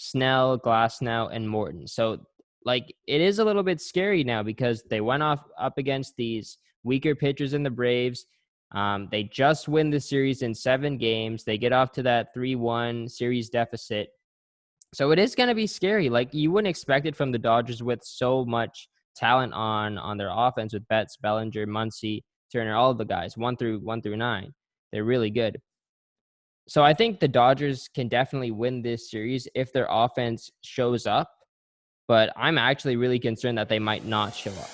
Snell, Glasnow, and Morton. So like it is a little bit scary now because they went off up against these weaker pitchers in the Braves. They just win the series in 7 games. They get off to that 3-1 series deficit. So it is going to be scary. Like you wouldn't expect it from the Dodgers with so much talent on their offense with Betts, Bellinger, Muncy, Turner, all of the guys 1 through 9. They're really good. So I think the Dodgers can definitely win this series if their offense shows up, but I'm actually really concerned that they might not show up.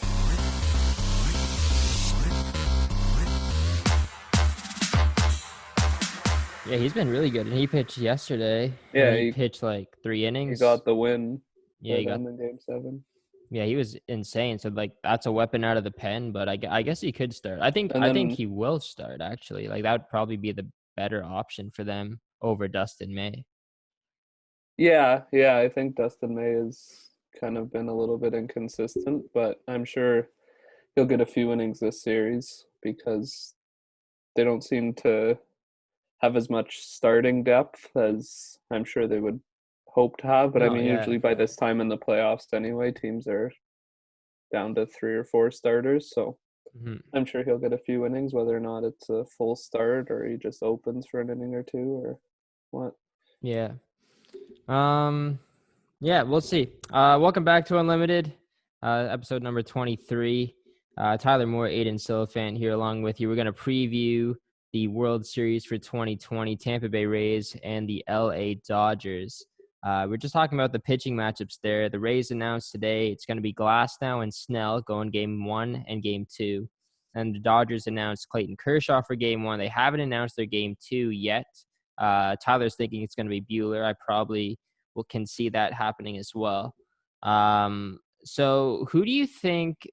Yeah, he's been really good, and he pitched yesterday. Yeah, he pitched like 3 innings. He got the win. Yeah, he got in Game 7. Yeah, he was insane. So like that's a weapon out of the pen, but I guess he could start. I think he will start actually. Like that would probably be the better option for them over Dustin May. Yeah, I think Dustin May has kind of been a little bit inconsistent, but I'm sure he'll get a few innings this series because they don't seem to have as much starting depth as I'm sure they would hope to have. But usually by this time in the playoffs anyway, teams are down to 3 or 4 starters. So I'm sure he'll get a few innings, whether or not it's a full start or he just opens for an inning or 2 or what. Yeah. Yeah, we'll see. Welcome back to Unlimited, episode number 23. Tyler Moore, Aiden Silliphant here along with you. We're going to preview the World Series for 2020, Tampa Bay Rays and the LA Dodgers. We're just talking about the pitching matchups there. The Rays announced today it's going to be Glasnow and Snell going Game 1 and Game 2. And the Dodgers announced Clayton Kershaw for Game 1. They haven't announced their Game 2 yet. Tyler's thinking it's going to be Buehler. I probably can see that happening as well. So who do you think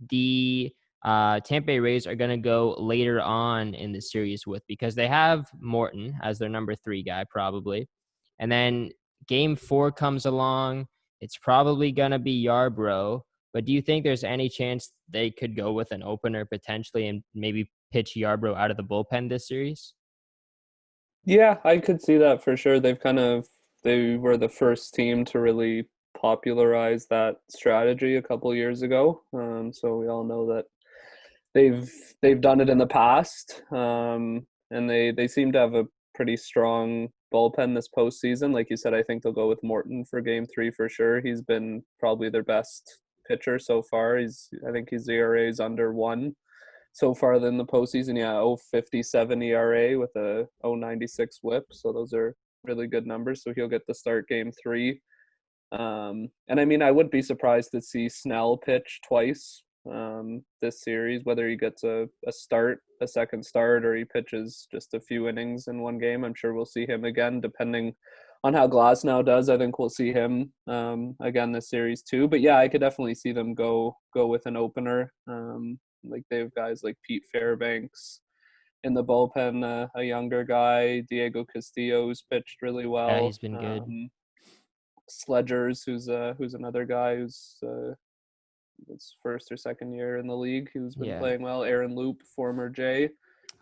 the Tampa Bay Rays are going to go later on in the series with? Because they have Morton as their number 3 guy probably. And then Game 4 comes along. It's probably going to be Yarbrough. But do you think there's any chance they could go with an opener potentially and maybe pitch Yarbrough out of the bullpen this series? Yeah, I could see that for sure. They were the first team to really popularize that strategy a couple years ago. So we all know that they've done it in the past, and they seem to have a pretty strong bullpen this postseason. Like you said, I think they'll go with Morton for Game 3 for sure. He's been probably their best pitcher so far. I think his ERA is under 1 so far in the postseason. Yeah, 0.57 ERA with a 0.96 WHIP. So those are really good numbers. So he'll get to start Game 3. And I wouldn't be surprised to see Snell pitch twice this series, whether he gets a second start, or he pitches just a few innings in one game. I'm sure we'll see him again, depending on how Glasnow does. I think we'll see him again this series too. But yeah, I could definitely see them go with an opener. Like they have guys like Pete Fairbanks in the bullpen, a younger guy, Diego Castillo's pitched really well. Yeah, he's been good. Sledgers, who's another guy who's his first or second year in the league, who's been playing well. Aaron Loop, former Jay.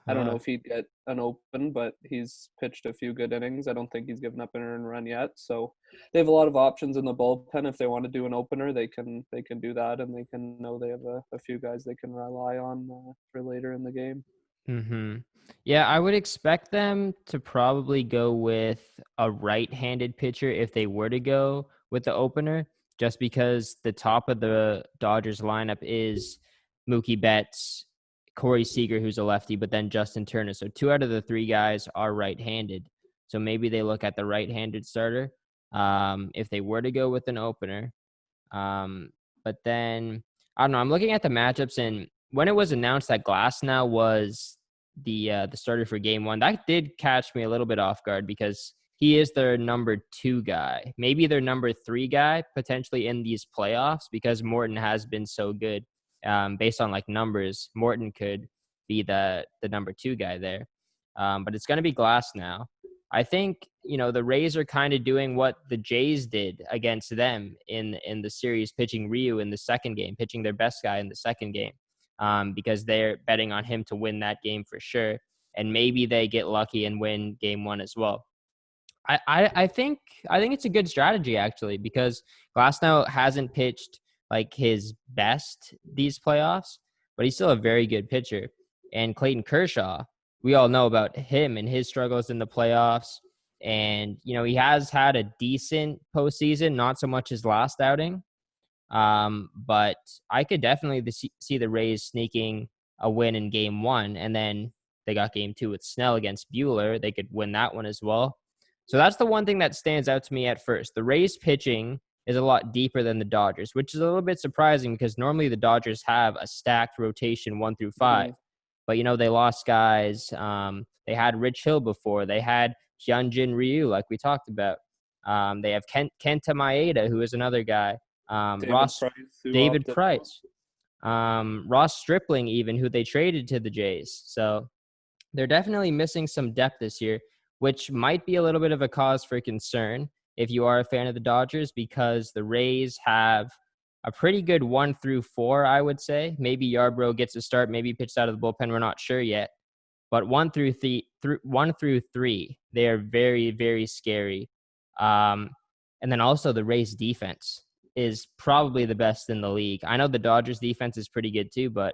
I don't know if he'd get an open, but he's pitched a few good innings. I don't think he's given up an earned run yet. So they have a lot of options in the bullpen. If they want to do an opener, they can do that, and they can know they have a few guys they can rely on for later in the game. Yeah, I would expect them to probably go with a right-handed pitcher if they were to go with the opener, just because the top of the Dodgers lineup is Mookie Betts, Corey Seager, who's a lefty, but then Justin Turner. So 2 out of the 3 guys are right-handed. So maybe they look at the right-handed starter if they were to go with an opener. But then, I don't know, I'm looking at the matchups, and when it was announced that Glasnow was the starter for Game 1, that did catch me a little bit off guard because he is their number 2 guy, maybe their number 3 guy potentially in these playoffs, because Morton has been so good. Based on like numbers, Morton could be the number 2 guy there. But it's going to be Glasnow. I think, the Rays are kind of doing what the Jays did against them in the series, pitching Ryu in the second game, pitching their best guy in the second game, because they're betting on him to win that game for sure. And maybe they get lucky and win Game 1 as well. I think it's a good strategy actually, because Glasnow hasn't pitched like his best these playoffs, but he's still a very good pitcher. And Clayton Kershaw, we all know about him and his struggles in the playoffs. And he has had a decent postseason, not so much his last outing. But I could definitely see the Rays sneaking a win in game one, and then they got game two with Snell against Bueller. They could win that one as well. So that's the one thing that stands out to me at first. The Rays pitching is a lot deeper than the Dodgers, which is a little bit surprising because normally the Dodgers have a stacked rotation 1 through 5. Mhm. But they lost guys. They had Rich Hill before. They had Hyunjin Ryu, like we talked about. They have Kenta Maeda, who is another guy. David Ross Price, who David opted out. Price, Ross Stripling, even, who they traded to the Jays. So they're definitely missing some depth this year, which might be a little bit of a cause for concern if you are a fan of the Dodgers, because the Rays have a pretty good 1 through 4, I would say. Maybe Yarbrough gets a start, maybe pitched out of the bullpen. We're not sure yet. But 1 through 3, they are very, very scary. Um, and then also the Rays defense is probably the best in the league. I know the Dodgers defense is pretty good too, but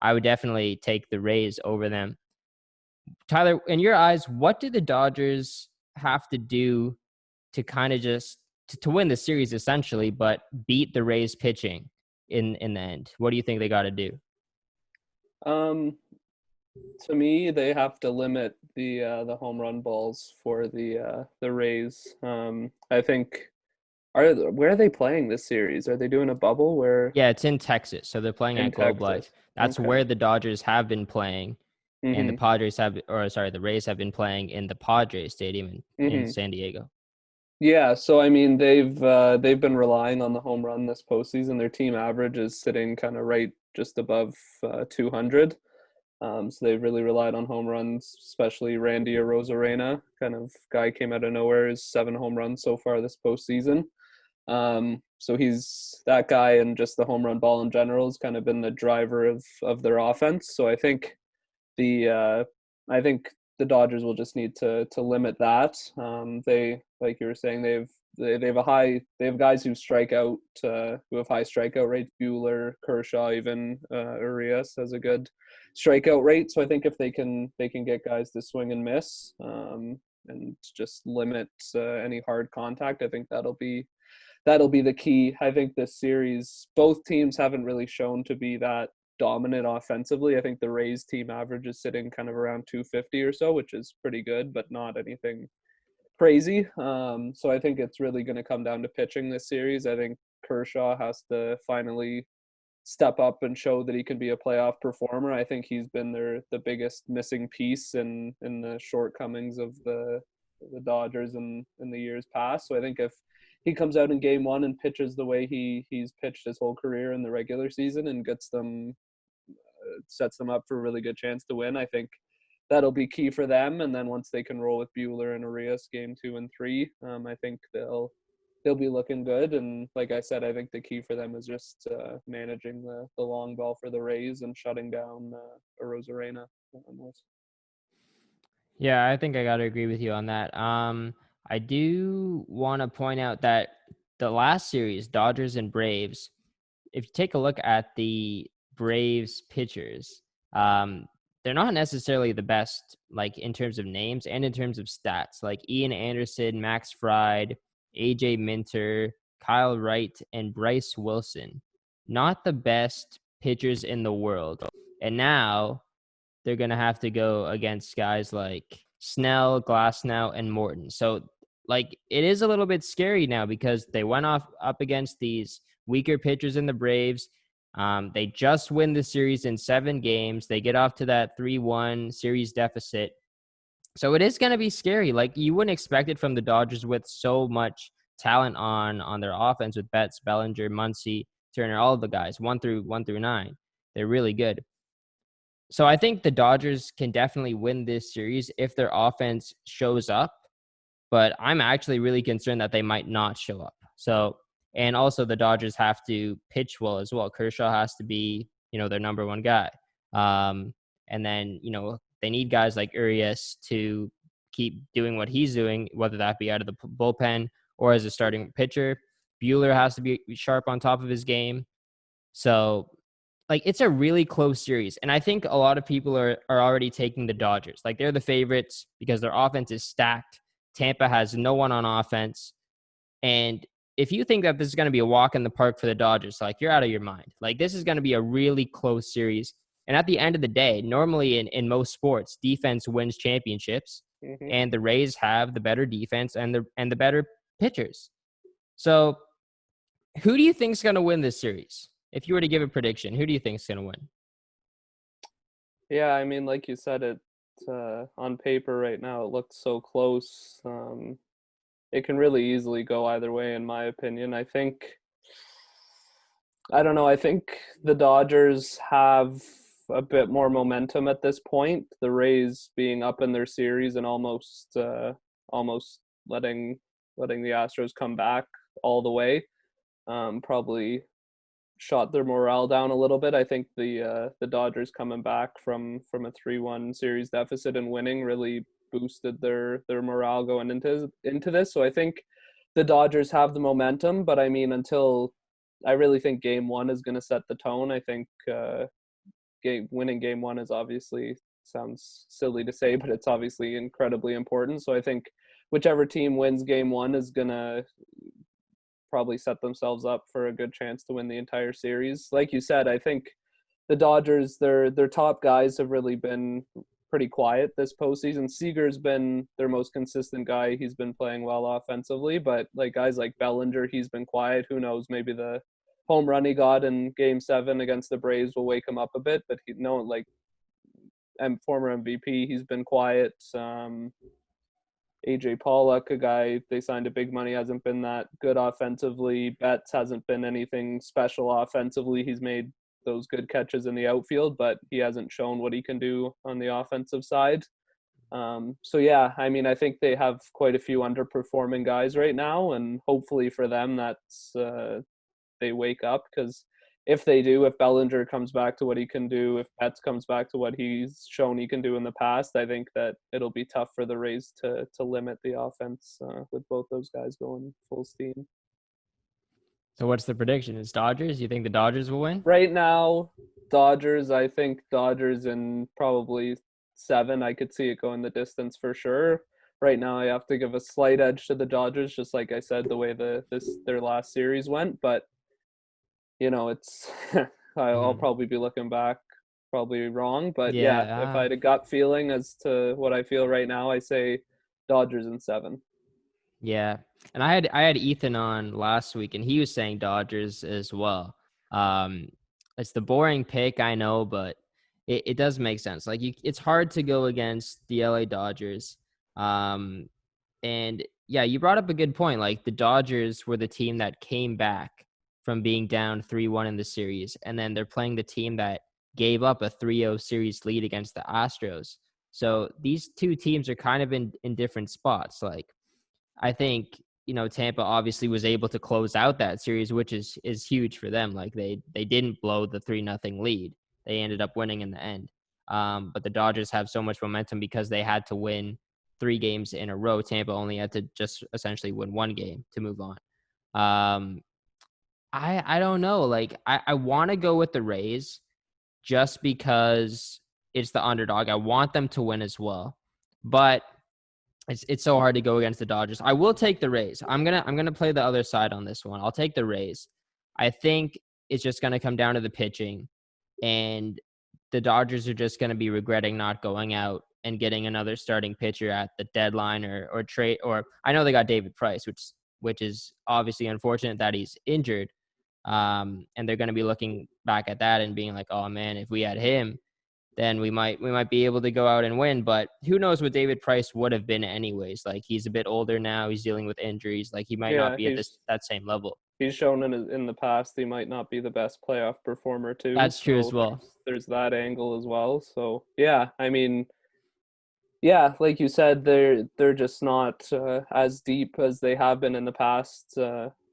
I would definitely take the Rays over them. Tyler, in your eyes, what do the Dodgers have to do to kind of just to win the series essentially, but beat the Rays pitching in the end? What do you think they got to do? Um, to me, they have to limit the home run balls for the Rays. I think where are they playing this series? Are they doing a bubble where Yeah, it's in Texas, so they're playing in at Globe Life. Texas? That's Okay. where the Dodgers have been playing, and Mhm. the Rays have been playing in the Padres Stadium in Mhm. San Diego. Yeah, so I mean they've been relying on the home run this postseason. Their team average is sitting kind of right just above 200. So they've really relied on home runs, especially Randy Arozarena, kind of guy came out of nowhere, is 7 home runs so far this postseason. So he's that guy, and just the home run ball in general has kind of been the driver of their offense. So the I think the Dodgers will just need to limit that. They, like you were saying, they have guys who strike out, who have high strikeout rates. Bueller, Kershaw, even Urias has a good strikeout rate. So I think if they can get guys to swing and miss, and just limit any hard contact, I think that'll be the key. I think this series, both teams haven't really shown to be that dominant offensively. I think the Rays team average is sitting kind of around 250 or so, which is pretty good, but not anything crazy. So I think it's really going to come down to pitching this series. I think Kershaw has to finally step up and show that he can be a playoff performer. I think he's been the biggest missing piece in the shortcomings of the Dodgers in the years past. So I think if he comes out in game one and pitches the way he's pitched his whole career in the regular season and sets them up for a really good chance to win, I think that'll be key for them. And then once they can roll with Bueller and Arias game 2 and 3, I think they'll be looking good. And like I said, I think the key for them is just managing the long ball for the Rays and shutting down Arozarena. Yeah, I think I got to agree with you on that. I do want to point out that the last series, Dodgers and Braves, if you take a look at the Braves pitchers, they're not necessarily the best, like in terms of names and in terms of stats. Like Ian Anderson, Max Fried, AJ Minter, Kyle Wright, and Bryce Wilson, not the best pitchers in the world. And now they're going to have to go against guys like Snell, Glasnow, and Morton. So, like, it is a little bit scary now because they went off up against these weaker pitchers in the Braves. They just win the series in 7 games. They get off to that 3-1 series deficit. So it is going to be scary. Like, you wouldn't expect it from the Dodgers with so much talent on their offense with Betts, Bellinger, Muncy, Turner, all of the guys 1 through 9. They're really good. So I think the Dodgers can definitely win this series if their offense shows up, but I'm actually really concerned that they might not show up. So, and also the Dodgers have to pitch well as well. Kershaw has to be, their number one guy. And then, they need guys like Urias to keep doing what he's doing, whether that be out of the bullpen or as a starting pitcher. Bueller has to be sharp on top of his game. So, like, it's a really close series. And I think a lot of people are already taking the Dodgers. Like, they're the favorites because their offense is stacked. Tampa has no one on offense. And if you think that this is going to be a walk in the park for the Dodgers, like, you're out of your mind. Like, this is going to be a really close series. And at the end of the day, normally in most sports, defense wins championships, Mm-hmm. and the Rays have the better defense and the better pitchers. So, who do you think is going to win this series? If you were to give a prediction, who do you think is going to win? Yeah, I mean, like you said, it on paper right now it looks so close. It can really easily go either way, in my opinion. I don't know. I think the Dodgers have a bit more momentum at this point. The Rays being up in their series and almost letting the Astros come back all the way, probably shot their morale down a little bit. I think the Dodgers coming back from a 3-1 series deficit and winning really boosted their morale going into this. So I think the Dodgers have the momentum, but I mean, until I really think Game 1 is going to set the tone. I think winning Game 1 is obviously, sounds silly to say, but it's obviously incredibly important. So I think whichever team wins Game 1 is going to probably set themselves up for a good chance to win the entire series. Like you said, I think the Dodgers, their top guys have really been pretty quiet this postseason. Seager's been their most consistent guy. He's been playing well offensively, but like guys like Bellinger, he's been quiet. Who knows? Maybe the home run he got in Game 7 against the Braves will wake him up a bit. But and former MVP, he's been quiet. AJ Pollock, a guy they signed a big money, hasn't been that good offensively. Betts hasn't been anything special offensively. He's made those good catches in the outfield, but he hasn't shown what he can do on the offensive side. So yeah, I mean, I think they have quite a few underperforming guys right now, and hopefully for them, that's they wake up, because if they do, if Bellinger comes back to what he can do, if Betts comes back to what he's shown he can do in the past, I think that it'll be tough for the Rays to limit the offense with both those guys going full steam. So what's the prediction? Is Dodgers? You think the Dodgers will win? Right now, Dodgers, I think Dodgers in probably 7. I could see it going the distance for sure. Right now, I have to give a slight edge to the Dodgers, just like I said, the way their last series went. But it's I'll probably be looking back probably wrong, but yeah, if I Yeah. had a gut feeling as to what I feel right now, I say Dodgers in 7. Yeah. And I had Ethan on last week, and he was saying Dodgers as well. Um, it's the boring pick, I know, but it does make sense. Like, it's hard to go against the LA Dodgers. And yeah, you brought up a good point. Like, the Dodgers were the team that came back from being down 3-1 in the series, and then they're playing the team that gave up a 3-0 series lead against the Astros. So these two teams are kind of in different spots. Like, I think, Tampa obviously was able to close out that series, which is huge for them. Like, they didn't blow the 3-0 lead. They ended up winning in the end. But the Dodgers have so much momentum because they had to win 3 games in a row. Tampa only had to just essentially win 1 game to move on. I don't know. Like, I want to go with the Rays just because it's the underdog. I want them to win as well. But it's so hard to go against the Dodgers. I will take the Rays. I'm gonna play the other side on this one. I'll take the Rays. I think it's just gonna come down to the pitching, and the Dodgers are just gonna be regretting not going out and getting another starting pitcher at the deadline or trade. Or I know they got David Price, which is obviously unfortunate that he's injured. And they're gonna be looking back at that and being like, oh man, if we had him, then we might be able to go out and win. But who knows what David Price would have been anyways. Like, he's a bit older now. He's dealing with injuries. Like, he might not Yeah, be at that same level. he's shown in the past he might not be the best playoff performer too. That's true as So well. there's that angle as well. So yeah, I mean, yeah, like you said, they're just not as deep as they have been in the past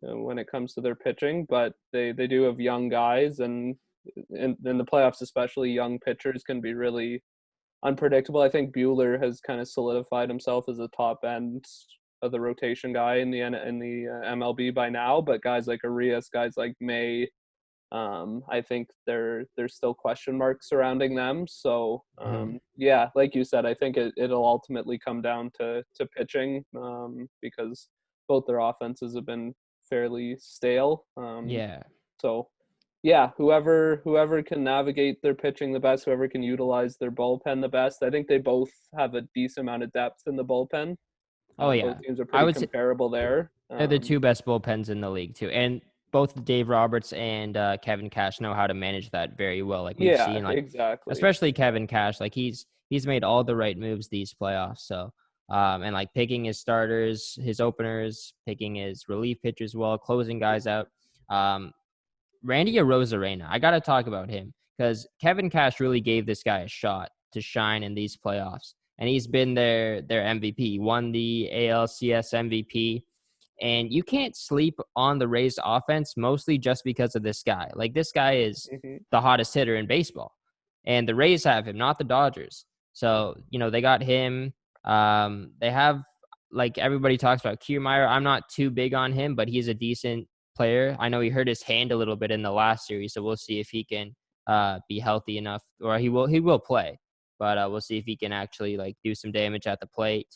when it comes to their pitching. But they do have young guys, and in the playoffs especially, young pitchers can be really unpredictable. I think Bueller has kind of solidified himself as a top end of the rotation guy in the MLB by now. But guys like Arias, guys like May, I think there's still question marks surrounding them. So yeah, like you said, I think it'll ultimately come down to pitching, because both their offenses have been fairly stale. Yeah. So yeah, whoever can navigate their pitching the best, whoever can utilize their bullpen the best. I think they both have a decent amount of depth in the bullpen. Oh Both yeah. teams are I pretty would say comparable there. they're the two best bullpens in the league too, and both Dave Roberts and Kevin Cash know how to manage that very well. Like we've Yeah, seen, like exactly. especially Kevin Cash, like he's made all the right moves these playoffs. So and like picking his starters, his openers, picking his relief pitchers well, closing guys out. Randy Arozarena, I got to talk about him because Kevin Cash really gave this guy a shot to shine in these playoffs, and he's been their MVP. He won the ALCS MVP, and you can't sleep on the Rays offense mostly just because of this guy. Like this guy is Hmm. the hottest hitter in baseball, and the Rays have him, not the Dodgers. So they got him. They have, like everybody talks about Kiermaier. I'm not too big on him, but he's a decent player. I know he hurt his hand a little bit in the last series, so we'll see if he can be healthy enough, or he will play, but we'll see if he can actually like do some damage at the plate.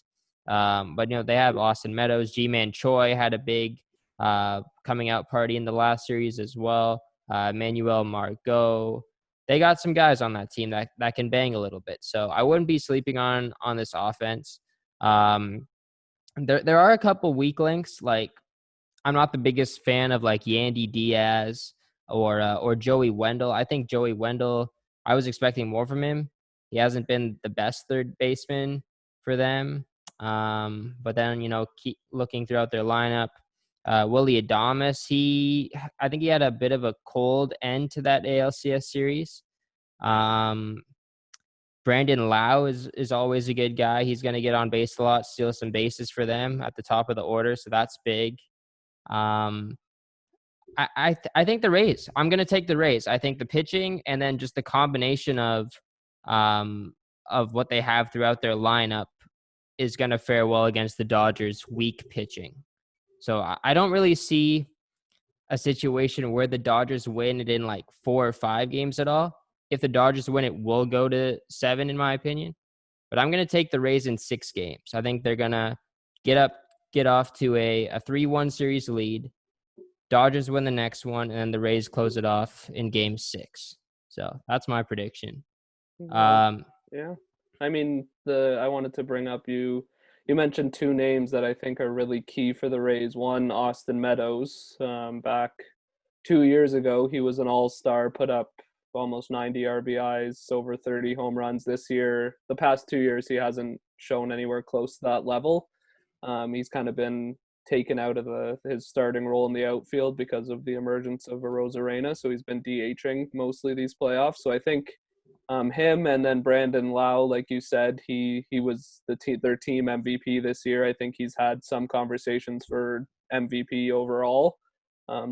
But they have Austin Meadows, G-Man Choi had a big coming out party in the last series as well. Manuel Margot. They got some guys on that team that can bang a little bit. So I wouldn't be sleeping on this offense. There are a couple weak links. Like I'm not the biggest fan of like Yandy Diaz or Joey Wendell. I think Joey Wendell, I was expecting more from him. He hasn't been the best third baseman for them. But then keep looking throughout their lineup. Willie Adames, I think he had a bit of a cold end to that ALCS series. Um, Brandon Lau is always a good guy. He's going to get on base a lot, steal some bases for them at the top of the order, so that's big. Um, I think the Rays. I'm going to take the Rays. I think the pitching and then just the combination of what they have throughout their lineup is going to fare well against the Dodgers' weak pitching. So I don't really see a situation where the Dodgers win it in like 4 or 5 games at all. If the Dodgers win, it will go to 7, in my opinion. But I'm going to take the Rays in 6 games. I think they're going to get off to a 3-1 series lead. Dodgers win the next one, and then the Rays close it off in game 6. So that's my prediction. Well, yeah. I mean, I wanted to bring up you mentioned two names that I think are really key for the Rays. One, Austin Meadows. Back 2 years ago, he was an all-star, put up almost 90 RBIs, over 30 home runs. This year, the past 2 years, he hasn't shown anywhere close to that level. He's kind of been taken out of his starting role in the outfield because of the emergence of Arozarena, so he's been DHing mostly these playoffs. So I think him and then Brandon Lau, like you said, he was their team MVP this year. I think he's had some conversations for MVP overall,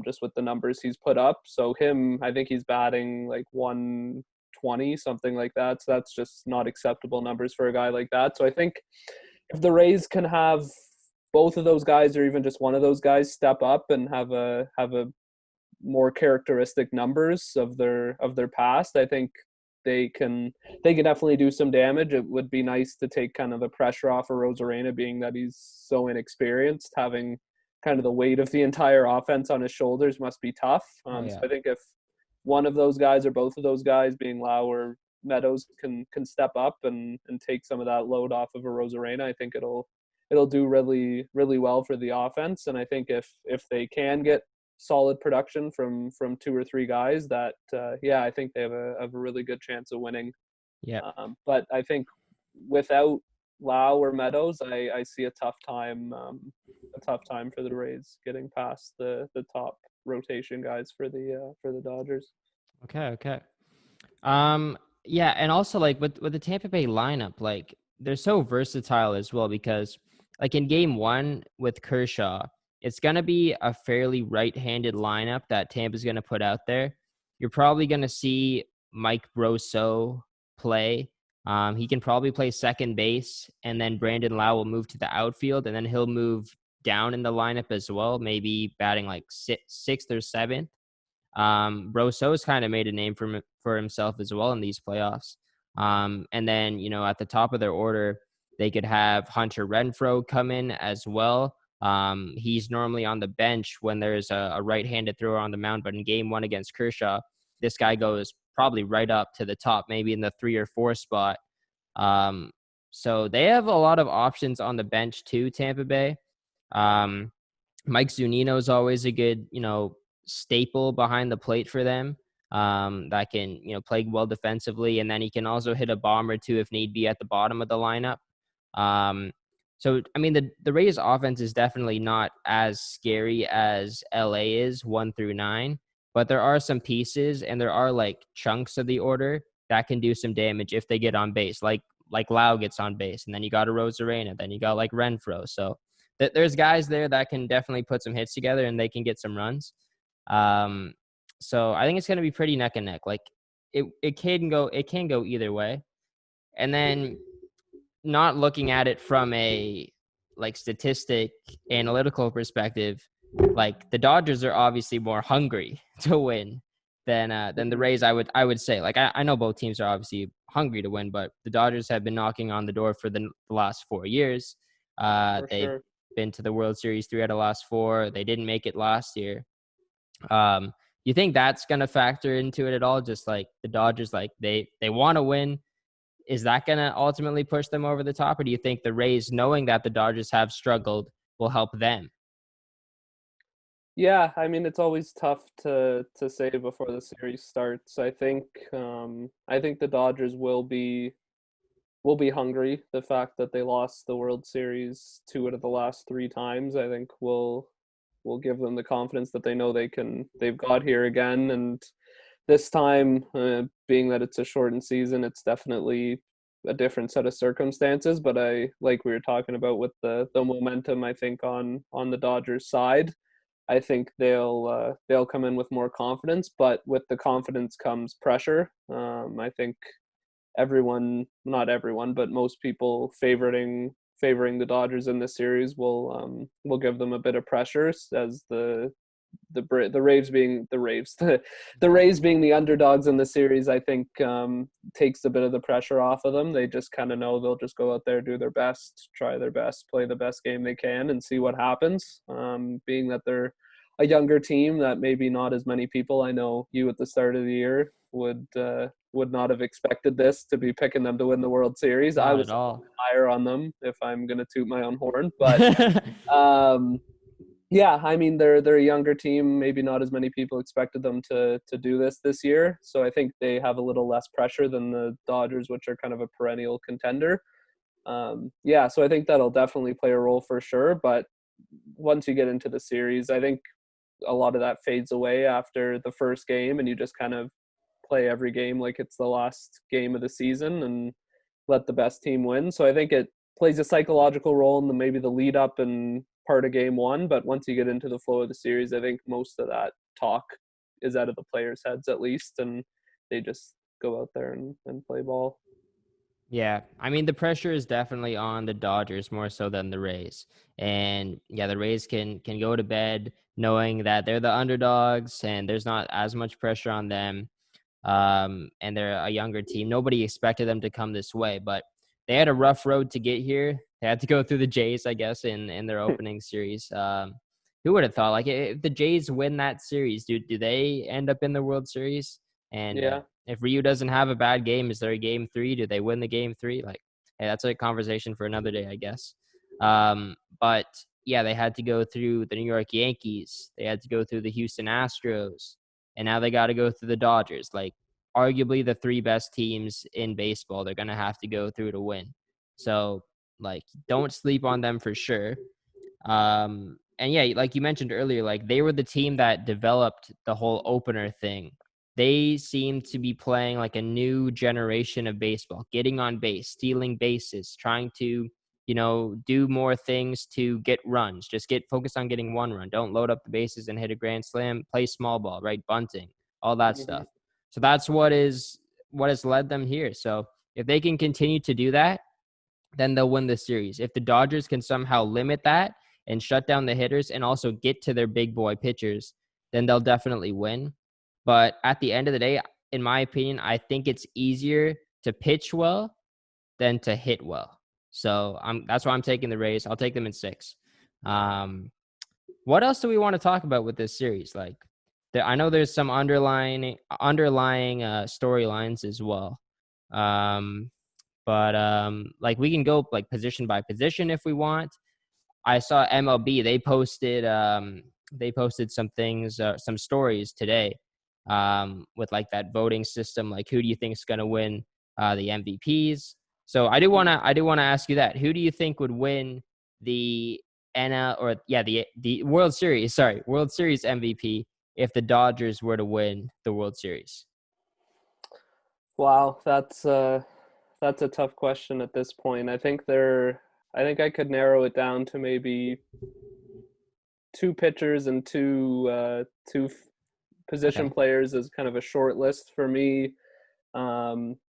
just with the numbers he's put up. So him, I think he's batting like 120, something like that. So that's just not acceptable numbers for a guy like that. So I think if the Rays can have both of those guys or even just one of those guys step up and have a more characteristic numbers of their past, I think they can definitely do some damage. It would be nice to take kind of the pressure off of Rosarena, being that he's so inexperienced. Having kind of the weight of the entire offense on his shoulders must be tough. Oh So yeah. I think if one of those guys or both of those guys, being Lau or Meadows, can step up and take some of that load off of a Rosarena, I think it'll do really really well for the offense. And I think if they can get solid production from 2 or 3 guys, that yeah, I think they have a really good chance of winning. Yep. But I think without Lau or Meadows, I see a tough time for the Rays getting past the top rotation guys for the Dodgers. Okay. Yeah, and also like with the Tampa Bay lineup, like they're so versatile as well because like in game 1 with Kershaw, it's going to be a fairly right-handed lineup that Tampa's going to put out there. You're probably going to see Mike Brosseau play. He can probably play second base, and then Brandon Lau will move to the outfield, and then he'll move down in the lineup as well, maybe batting like sixth or seventh. Brosseau's kind of made a name for himself as well in these playoffs. And then, at the top of their order, they could have Hunter Renfroe come in as well. He's normally on the bench when there's a right-handed thrower on the mound, but in game one against Kershaw, this guy goes probably right up to the top, maybe in the 3 or 4 spot. So they have a lot of options on the bench too, Tampa Bay. Mike Zunino is always a good, staple behind the plate for them, that can, play well defensively. And then he can also hit a bomb or two if need be at the bottom of the lineup. So, I mean, the Rays offense is definitely not as scary as LA is 1 through 9, but there are some pieces and there are like chunks of the order that can do some damage if they get on base, like Lau gets on base, and then you got a Rosarena, then you got like Renfroe. So there's guys there that can definitely put some hits together and they can get some runs. So I think it's going to be pretty neck and neck. Like it can go either way. And then not looking at it from a like statistic analytical perspective, like the Dodgers are obviously more hungry to win than the Rays. I would say, like, I know both teams are obviously hungry to win, but the Dodgers have been knocking on the door for the last 4 years. They've been to the World Series 3 out of the last 4. They didn't make it last year. You think that's going to factor into it at all? Just like the Dodgers, like they want to win. Is that going to ultimately push them over the top? Or do you think the Rays, knowing that the Dodgers have struggled, will help them? Yeah, I mean it's always tough to say before the series starts. I think the Dodgers will be hungry. The fact that they lost the World Series 2 out of the last 3 times, I think will give them the confidence that they know they've got here again. And this time, being that it's a shortened season, it's definitely a different set of circumstances. But like we were talking about with the momentum, I think on the Dodgers side, I think they'll come in with more confidence. But with the confidence comes pressure. I think not everyone, but most people favoring the Dodgers in this series will give them a bit of pressure, as the Rays being the Rays being the underdogs in the series. I think takes a bit of the pressure off of them. They just kind of know they'll just go out there, do their best, try their best, play the best game they can, and see what happens. Being that they're a younger team, that maybe not as many people, I know you at the start of the year would not have expected this to be picking them to win the World Series. I Not was at all. higher on them, if I'm going to toot my own horn, but yeah, I mean they're a younger team. Maybe not as many people expected them to do this year, so I think they have a little less pressure than the Dodgers, which are kind of a perennial contender. Yeah, so I think that'll definitely play a role for sure. But once you get into the series, I think a lot of that fades away after the first game, and you just kind of play every game like it's the last game of the season and let the best team win. So I think it plays a psychological role in maybe the lead up and part of game one. But once you get into the flow of the series, I think most of that talk is out of the players' heads at least, and they just go out there and play ball. Yeah, I mean the pressure is definitely on the Dodgers more so than the Rays. And yeah, the Rays can go to bed knowing that they're the underdogs and there's not as much pressure on them. And they're a younger team. Nobody expected them to come this way, but they had a rough road to get here. They had to go through the Jays, I guess, in their opening series. Who would have thought? Like, if the Jays win that series, do they end up in the World Series? And Yeah. if Ryu doesn't have a bad game, is there a game 3? Do they win the game 3? Like, hey, that's a conversation for another day, I guess. But yeah, they had to go through the New York Yankees. They had to go through the Houston Astros, and now they got to go through the Dodgers. Like, arguably the 3 best teams in baseball, they're going to have to go through to win. So, like, don't sleep on them for sure. And yeah, like you mentioned earlier, like they were the team that developed the whole opener thing. They seem to be playing like a new generation of baseball, getting on base, stealing bases, trying to, do more things to get runs. Just get focused on getting 1 run. Don't load up the bases and hit a grand slam. Play small ball, right? Bunting, all that Mm-hmm. stuff. So that's what has led them here. So If they can continue to do that, then they'll win the series. If the Dodgers can somehow limit that and shut down the hitters and also get to their big boy pitchers, then they'll definitely win. But at the end of the day, in my opinion, I think it's easier to pitch well than to hit well. So that's why I'm taking the Rays. I'll take them in 6. What else do we want to talk about with this series? Like, I know there's some underlying storylines as well. But like we can go like position by position if we want. I saw MLB, they posted some things, some stories today, with like that voting system, like who do you think is going to win the MVPs. So I do want to ask you that. Who do you think would win the the World Series MVP if the Dodgers were to win the World Series? Wow, that's a tough question at this point. I think I could narrow it down to maybe 2 pitchers and two position players as kind of a short list for me.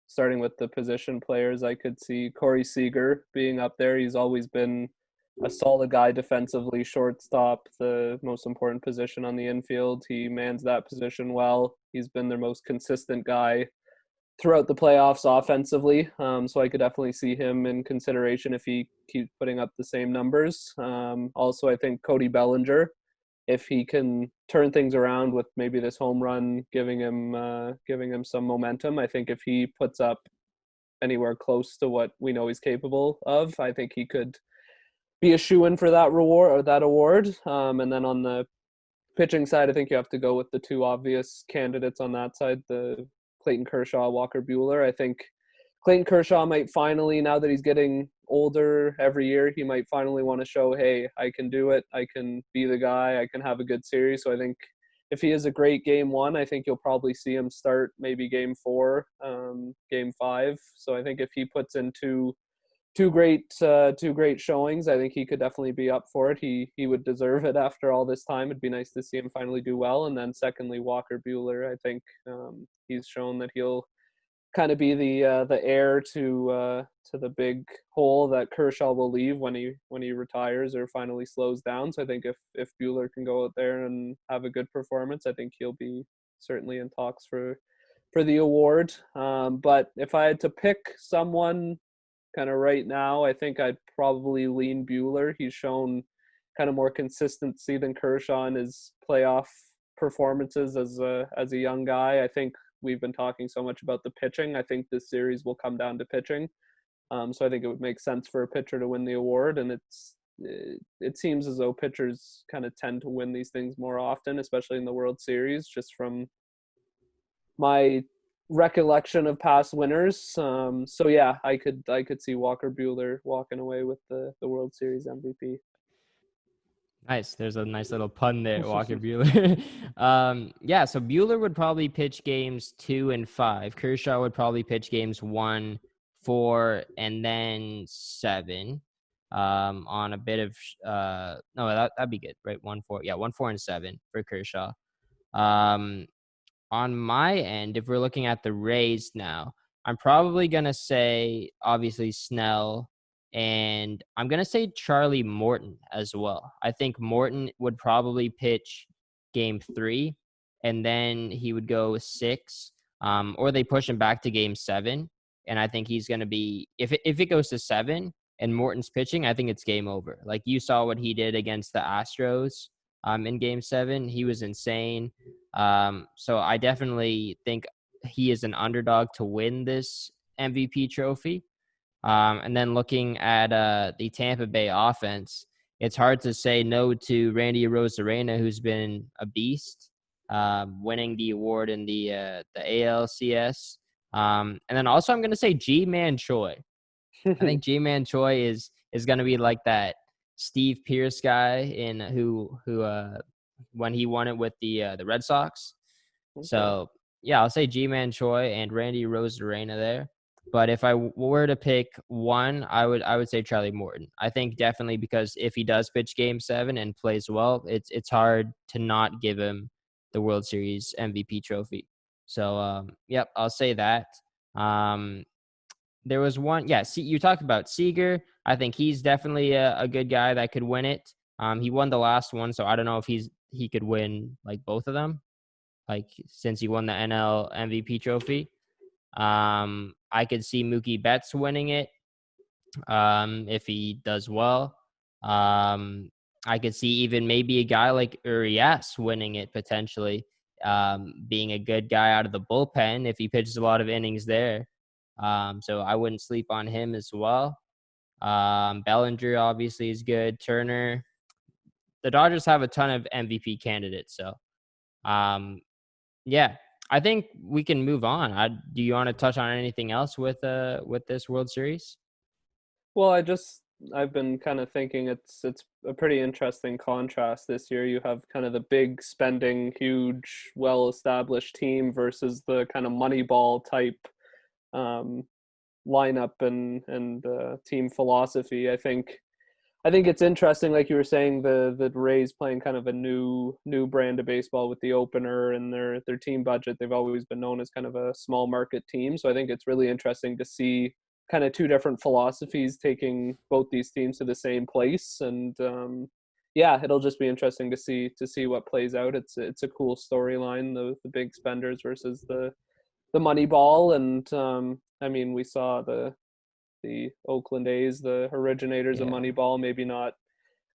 Starting with the position players, I could see Corey Seager being up there. He's always been a solid guy defensively, shortstop, the most important position on the infield. He mans that position well. He's been their most consistent guy throughout the playoffs offensively. So I could definitely see him in consideration if he keeps putting up the same numbers. Also, I think Cody Bellinger, if he can turn things around with maybe this home run, giving him some momentum. I think if he puts up anywhere close to what we know he's capable of, I think he could be a shoo-in for that award. And then on the pitching side, I think you have to go with the 2 obvious candidates on that side, the Clayton Kershaw, Walker Buehler. I think Clayton Kershaw might finally, now that he's getting older every year, he might finally want to show, hey, I can do it. I can be the guy. I can have a good series. So I think if he is a great game 1, I think you'll probably see him start maybe game 4, game 5. So I think if he puts in two great showings, I think he could definitely be up for it. He would deserve it after all this time. It'd be nice to see him finally do well. And then secondly, Walker Buehler. I think he's shown that he'll kind of be the heir to the big hole that Kershaw will leave when he retires or finally slows down. So I think if Buehler can go out there and have a good performance, I think he'll be certainly in talks for the award. But if I had to pick someone kind of right now, I think I'd probably lean Buehler. He's shown kind of more consistency than Kershaw in his playoff performances as a young guy. I think we've been talking so much about the pitching. I think this series will come down to pitching. So I think it would make sense for a pitcher to win the award. And it seems as though pitchers kind of tend to win these things more often, especially in the World Series, just from my recollection of past winners. So yeah, I could see Walker Buehler walking away with the World Series MVP. Nice. There's a nice little pun there, Walker Buehler. So Buehler would probably pitch games 2 and 5. Kershaw would probably pitch games 1, 4, and then 7. On a bit of that'd be good, right? 1, 4, 1, 4, and 7 for Kershaw. On my end, if we're looking at the Rays now, I'm probably gonna say obviously Snell. And I'm going to say Charlie Morton as well. I think Morton would probably pitch game 3, and then he would go 6, or they push him back to game 7. And I think he's going to be, if it goes to 7 and Morton's pitching, I think it's game over. Like you saw what he did against the Astros in game 7. He was insane. So I definitely think he is an underdog to win this MVP trophy. And then looking at the Tampa Bay offense, it's hard to say no to Randy Arozarena, who's been a beast, winning the award in the ALCS. And then also I'm going to say G-Man Choi. I think G-Man Choi is going to be like that Steve Pearce guy who when he won it with the Red Sox. Okay. So yeah, I'll say G-Man Choi and Randy Arozarena there. But if I were to pick one, I would say Charlie Morton. I think definitely because if he does pitch game 7 and plays well, it's hard to not give him the World Series MVP trophy. So, I'll say that. there was one. Yeah, see, you talked about Seager. I think he's definitely a good guy that could win it. He won the last one, so I don't know if he could win like both of them. Like since he won the NL MVP trophy, I could see Mookie Betts winning it if he does well. Um, I could see even maybe a guy like Urias winning it potentially, being a good guy out of the bullpen if he pitches a lot of innings there. So I wouldn't sleep on him as well. Bellinger obviously is good. Turner. The Dodgers have a ton of MVP candidates. So um, yeah, I think we can move on. Do you want to touch on anything else with this World Series? Well, I've been kind of thinking it's a pretty interesting contrast this year. You have kind of the big spending, huge, well-established team versus the kind of Moneyball type um, lineup and team philosophy. I think it's interesting, like you were saying, the Rays playing kind of a new brand of baseball with the opener and their team budget. They've always been known as kind of a small market team, so I think it's really interesting to see kind of two different philosophies taking both these teams to the same place. And yeah, it'll just be interesting to see what plays out. It's a cool storyline, the big spenders versus the money ball. And I mean, we saw the Oakland A's, the originators of Yeah. Moneyball, maybe not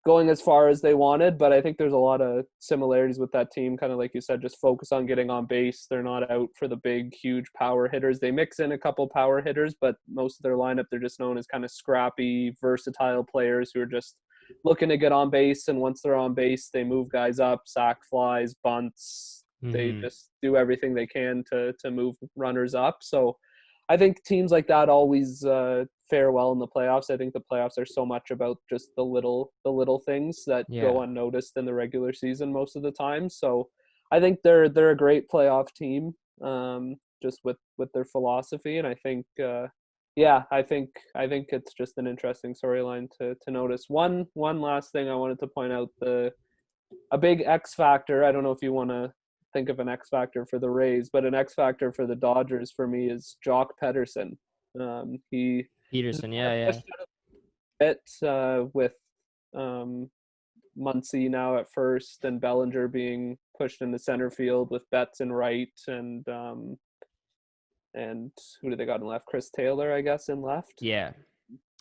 going as far as they wanted, but I think there's a lot of similarities with that team. Kind of like you said, just focus on getting on base. They're not out for the big, huge power hitters. They mix in a couple power hitters, but most of their lineup, they're just known as kind of scrappy, versatile players who are just looking to get on base. And once they're on base, they move guys up, sack flies, bunts. They Hmm. just do everything they can to move runners up. So I think teams like that always fare well in the playoffs. I think the playoffs are so much about just the little things that Yeah. go unnoticed in the regular season most of the time. So I think they're a great playoff team, just with their philosophy. And I think yeah, I think it's just an interesting storyline to notice. One last thing I wanted to point out, the a big X factor. I don't know if you want to think of an X factor for the Rays, but an X factor for the Dodgers for me is Jock Pederson. He has Peterson. been Yeah. Yeah. pushed out a bit with um, Muncy now at first, and Bellinger being pushed into center field with Betts and right, and who do they got in left? Chris Taylor, I guess, in left. Yeah.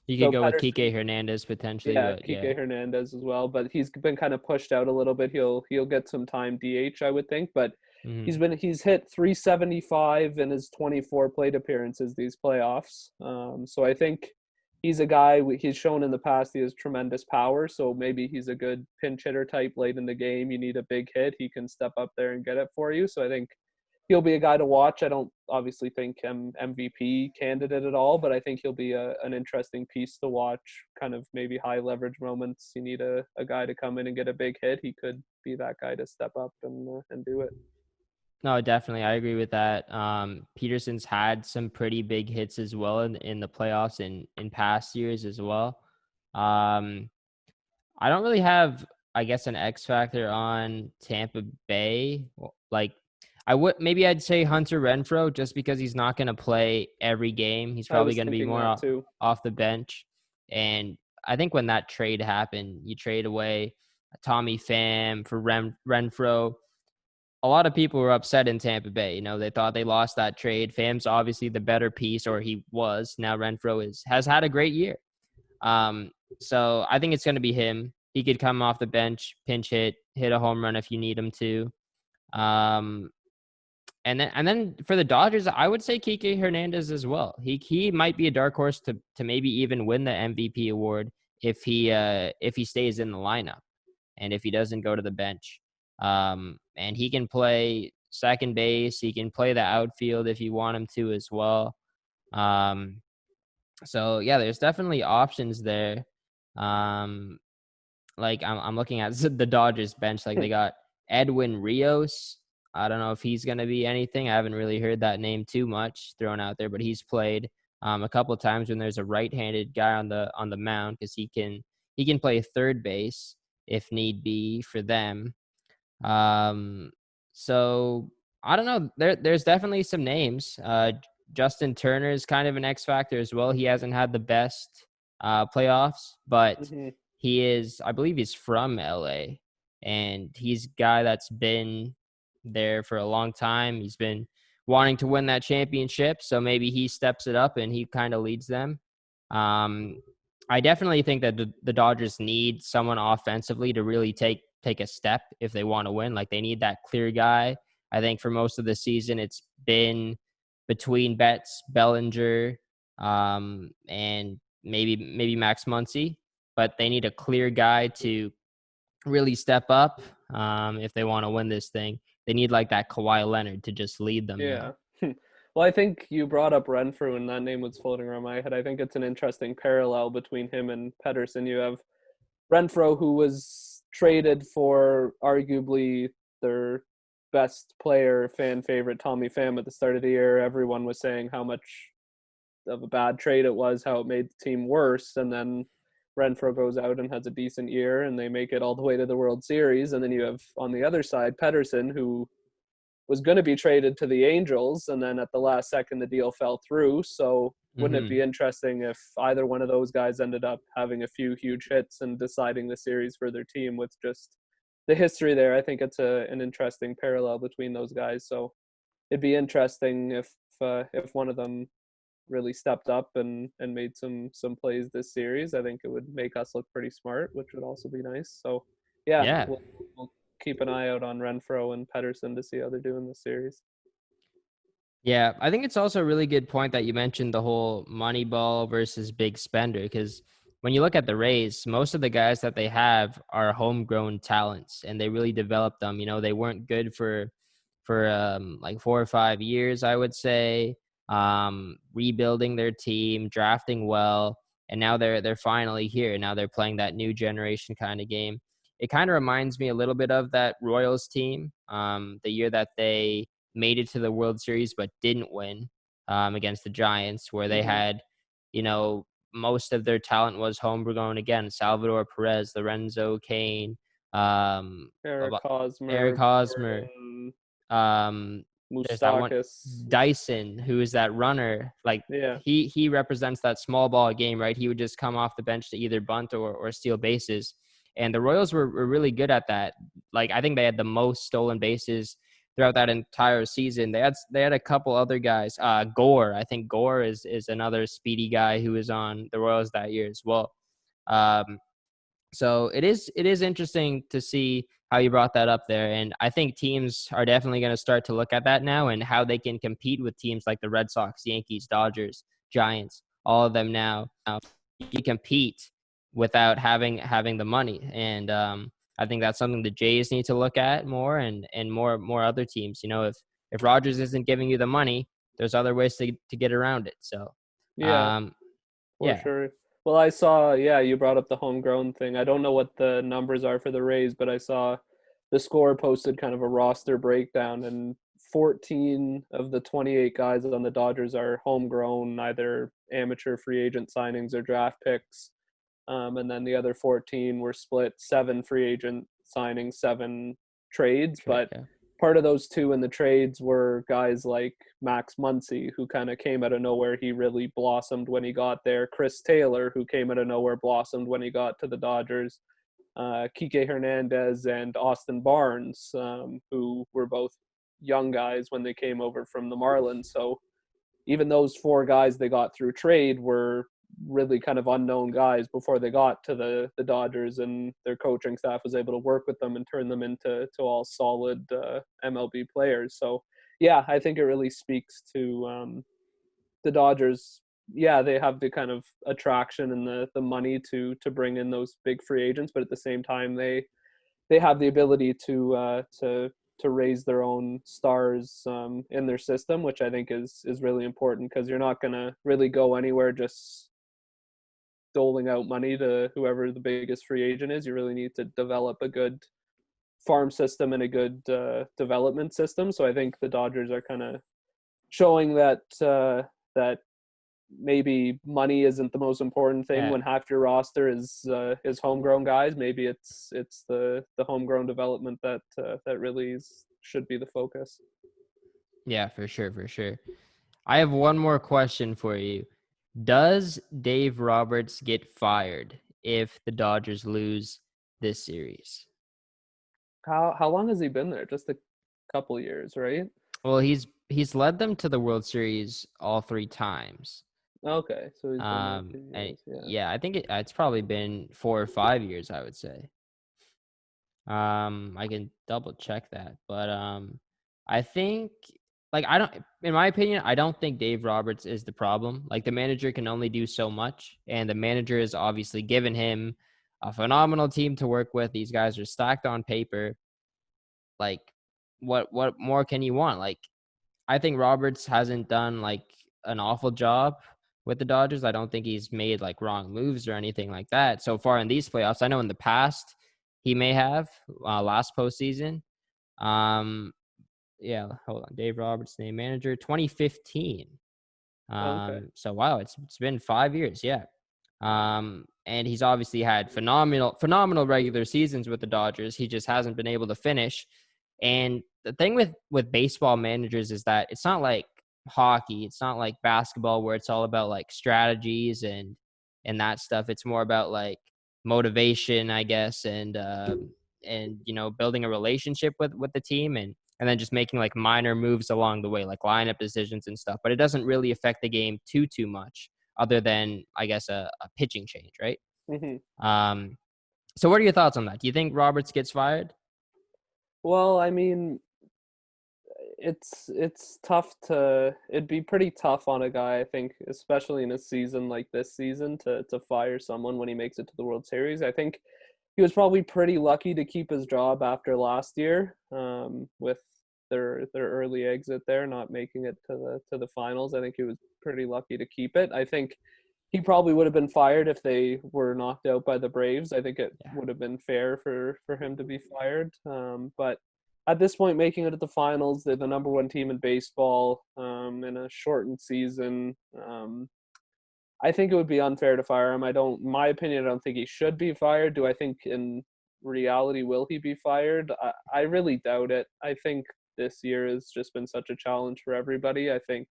You could So go with Kike Pederson, Hernandez potentially, yeah, but yeah. Kike Hernandez as well, but he's been kind of pushed out a little bit. He'll get some time DH, I would think, but Hmm. he's hit 375 in his 24 plate appearances these playoffs. So I think he's a guy he's shown in the past he has tremendous power. So maybe he's a good pinch hitter type late in the game. You need a big hit, he can step up there and get it for you. So I think he'll be a guy to watch. I don't obviously think him MVP candidate at all, but I think he'll be an interesting piece to watch. Kind of maybe high leverage moments. You need a guy to come in and get a big hit. He could be that guy to step up and do it. No, definitely. I agree with that. Peterson's had some pretty big hits as well in the playoffs and in past years as well. Um, I don't really have, I guess, an X factor on Tampa Bay. Like, I'd say Hunter Renfroe just because he's not going to play every game. He's I probably was going to be thinking more that too. off the bench. And I think when that trade happened, you trade away Tommy Pham for Renfroe. A lot of people were upset in Tampa Bay. You know, they thought they lost that trade. Pham's obviously the better piece, or he was. Now Renfroe has had a great year. Um, so I think it's going to be him. He could come off the bench, pinch hit a home run if you need him to. Um, and then for the Dodgers, I would say Kike Hernandez as well. He might be a dark horse to maybe even win the MVP award if he stays in the lineup and if he doesn't go to the bench. And he can play second base. He can play the outfield if you want him to as well. Um, so yeah, there's definitely options there. Um, like I'm looking at the Dodgers bench. Like they got Edwin Rios. I don't know if he's going to be anything. I haven't really heard that name too much thrown out there, but he's played a couple of times when there's a right-handed guy on the mound because he can play third base if need be for them. Um, so I don't know. There's definitely some names. Justin Turner is kind of an X factor as well. He hasn't had the best playoffs, but Hmm. I believe he's from LA, and he's a guy that's been there for a long time. He's been wanting to win that championship, so maybe he steps it up and he kind of leads them. Um, I definitely think that the Dodgers need someone offensively to really take a step if they want to win. Like, they need that clear guy. I think for most of the season, it's been between Betts, Bellinger, and maybe Max Muncy, but they need a clear guy to really step up if they want to win this thing. They need like that Kawhi Leonard to just lead them Yeah. now. Well, I think you brought up Renfrew, and that name was floating around my head. I think it's an interesting parallel between him and Pedersen. You have Renfro, who was traded for arguably their best player, fan favorite, Tommy Pham, at the start of the year. Everyone was saying how much of a bad trade it was, how it made the team worse. And then Renfro goes out and has a decent year, and they make it all the way to the World Series. And then you have on the other side Pedersen, who was going to be traded to the Angels, and then at the last second the deal fell through. So wouldn't it Mm-hmm. be interesting if either one of those guys ended up having a few huge hits and deciding the series for their team with just the history there? I think it's an interesting parallel between those guys. So it'd be interesting if one of them really stepped up and made some plays this series. I think it would make us look pretty smart, which would also be nice. So yeah, Yeah. we'll keep an eye out on Renfro and Pedersen to see how they're doing this series. Yeah, I think it's also a really good point that you mentioned the whole money ball versus big spender, because when you look at the Rays, most of the guys that they have are homegrown talents and they really developed them. You know, they weren't good for like 4 or 5 years, I would say, rebuilding their team, drafting well, and now they're finally here. Now they're playing that new generation kind of game. It kind of reminds me a little bit of that Royals team, the year that they made it to the World Series but didn't win against the Giants, where they Mm-hmm. had, most of their talent was homegrown again. Salvador Perez, Lorenzo Cain, um, Eric Eric Hosmer, Hosmer. Gordon, Um, there's that one Moustakis. Dyson, who is that runner. Like, Yeah. he represents that small ball game, right? He would just come off the bench to either bunt or steal bases. And the Royals were really good at that. Like, I think they had the most stolen bases throughout that entire season. They had a couple other guys. Gore, I think Gore is another speedy guy who was on the Royals that year as well. Um, so it is interesting to see how you brought that up there. And I think teams are definitely going to start to look at that now and how they can compete with teams like the Red Sox, Yankees, Dodgers, Giants, all of them now. You compete without having the money. And I think that's something the Jays need to look at more, and more other teams. If Rogers isn't giving you the money, there's other ways to get around it. So Yeah, um, for yeah. sure. Well, I saw, yeah, you brought up the homegrown thing. I don't know what the numbers are for the Rays, but I saw the score posted kind of a roster breakdown, and 14 of the 28 guys on the Dodgers are homegrown, either amateur free agent signings or draft picks. And then the other 14 were split, 7 free agent signings, 7 trades. Trade, But yeah. part of those 2 in the trades were guys like Max Muncy, who kind of came out of nowhere. He really blossomed when he got there. Chris Taylor, who came out of nowhere, blossomed when he got to the Dodgers. Kike Hernandez and Austin Barnes, who were both young guys when they came over from the Marlins. So even those 4 guys they got through trade were really kind of unknown guys before they got to the Dodgers, and their coaching staff was able to work with them and turn them into all solid MLB players. So yeah, I think it really speaks to the Dodgers. Yeah, they have the kind of attraction and the money to bring in those big free agents, but at the same time they have the ability to raise their own stars in their system, which I think is really important, because you're not going to really go anywhere just doling out money to whoever the biggest free agent is. You really need to develop a good farm system and a good development system. So I think the Dodgers are kind of showing that maybe money isn't the most important thing Yeah. when half your roster is homegrown guys. Maybe it's the homegrown development that really should be the focus. Yeah, for sure, for sure. I have one more question for you. Does Dave Roberts get fired if the Dodgers lose this series? How long has he been there? Just a couple years, right? Well, he's led them to the World Series all three times. Okay, so he's been there a few And years. Yeah. yeah, I think it's probably been 4 or 5 years, I would say. I can double check that, but I think like I don't, in my opinion, I don't think Dave Roberts is the problem. Like the manager can only do so much, and the manager has obviously given him a phenomenal team to work with. These guys are stacked on paper. Like, what more can you want? Like, I think Roberts hasn't done like an awful job with the Dodgers. I don't think he's made like wrong moves or anything like that so far in these playoffs. I know in the past he may have last postseason. Um, yeah, hold on. Dave Roberts, name manager, 2015. Okay. So wow, it's been 5 years. Yeah. And he's obviously had phenomenal regular seasons with the Dodgers. He just hasn't been able to finish. And the thing with baseball managers is that it's not like hockey. It's not like basketball where it's all about like strategies and that stuff. It's more about like motivation, I guess, and you know, building a relationship with the team and then just making like minor moves along the way, like lineup decisions and stuff. But it doesn't really affect the game too much, other than I guess a pitching change, right? Hmm. Um, so what are your thoughts on that? Do you think Roberts gets fired? Well, I mean, it's tough to it'd be pretty tough on a guy, I think, especially in a season like this season, to fire someone when he makes it to the World Series. I think he was probably pretty lucky to keep his job after last year, with their early exit there, not making it to the finals. I think he was pretty lucky to keep it. I think he probably would have been fired if they were knocked out by the Braves. I think it Yeah, would have been fair for him to be fired. But at this point, making it to the finals, they're the number one team in baseball, in a shortened season. I think it would be unfair to fire him. My opinion, I don't think he should be fired. Do I think in reality will he be fired? I really doubt it. I think this year has just been such a challenge for everybody. I think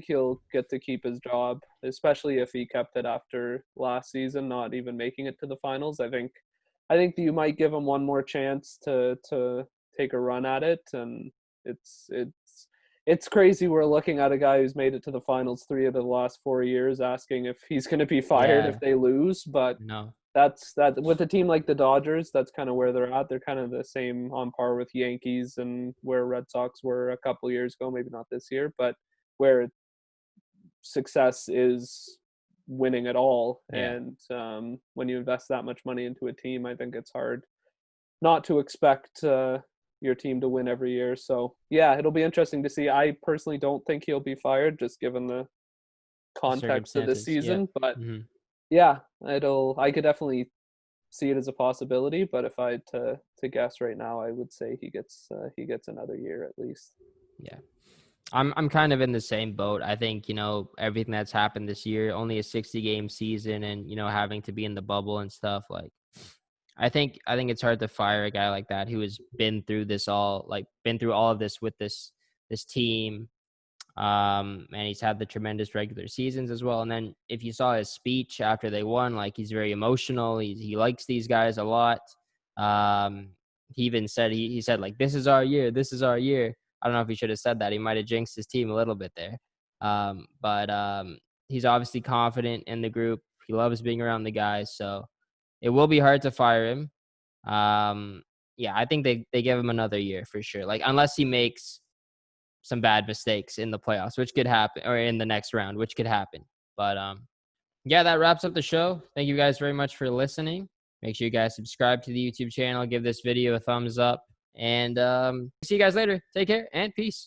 he'll get to keep his job, especially if he kept it after last season, not even making it to the finals. I think you might give him one more chance to take a run at it, and it's it's it's crazy. We're looking at a guy who's made it to the finals 3 of the last 4 years, asking if he's going to be fired if yeah, they lose. But no, that with a team like the Dodgers, that's kind of where they're at. They're kind of the same on par with Yankees and where Red Sox were a couple years ago, maybe not this year, but where success is winning it all. yeah, And when you invest that much money into a team, I think it's hard not to expect your team to win every year. So yeah, it'll be interesting to see. I personally don't think he'll be fired, just given the the context of this circumstances. Yep. season. But Hmm. yeah, I could definitely see it as a possibility. But if I had to guess right now, I would say he gets another year at least. Yeah. I'm kind of in the same boat. I think, you know, everything that's happened this year, only a 60 game season and, you know, having to be in the bubble and stuff, like I think it's hard to fire a guy like that who has been through this all, like been through all of this with this team. And he's had the tremendous regular seasons as well. And then if you saw his speech after they won, like he's very emotional. He likes these guys a lot. Um, he even said he said like this is our year, this is our year. I don't know if he should have said that. He might have jinxed his team a little bit there. But he's obviously confident in the group. He loves being around the guys, so it will be hard to fire him. Um, yeah, I think they give him another year for sure. Like unless he makes some bad mistakes in the playoffs, which could happen, or in the next round, which could happen. But yeah, that wraps up the show. Thank you guys very much for listening. Make sure you guys subscribe to the YouTube channel, give this video a thumbs up, and see you guys later. Take care and peace.